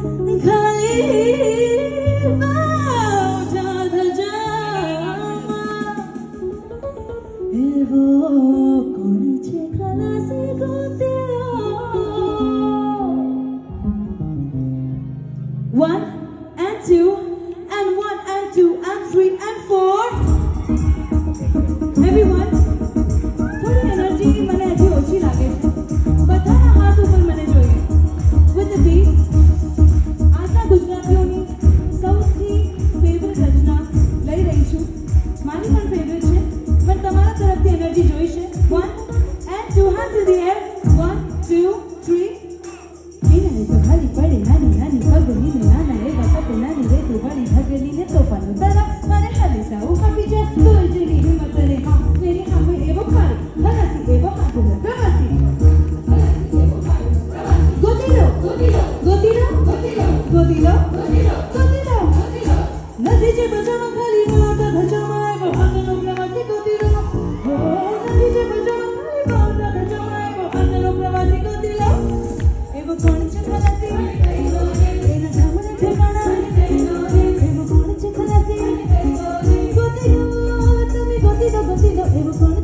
One and two and one and two and three and four. Everyone, थोड़ी energy મને હજી ઓછી લાગે છે. બધાના હાથ ઉપર મને જોઈએ. With the beat, આજના ગુજરાતીઓની સૌથી ફેવરેટ રચના લઈ રહી છું. મારી પણ ફેવરેટ છે, પણ તમારા તરફથી એનર્જી જોઈ છે. One and two, hands in the air. One, two, three. એના તો ખાલી પડે નાની નાની પગની ને નાના એવા સપનાની રેતી વાળી ભગેલી ને તોફાનો તારા મારે ખાલી સાવ કાપી જા તો જેની હિંમત ને હા મેરી સામે એવો ખાલી પ્રવાસી એવો હાથનો પ્રવાસી ગોતીલો ગોતીલો ગોતીલો ગોતીલો ગોતીલો ગોતીલો નથી જે બજામાં ખાલી માતા ધજામાં આવ્યો હાથનો પ્રવાસી ગોતીલો નથી જે બજામાં ખાલી માતા ધજામાં આવ્યો હાથનો પ્રવાસી ગોતીલો એવો કોણ છે ખલાસી એના ધામને ઠેકાણા એવો કોણ છે ખલાસી ગોતીલો તમે ગોતીલો ગોતીલો એવો કોણ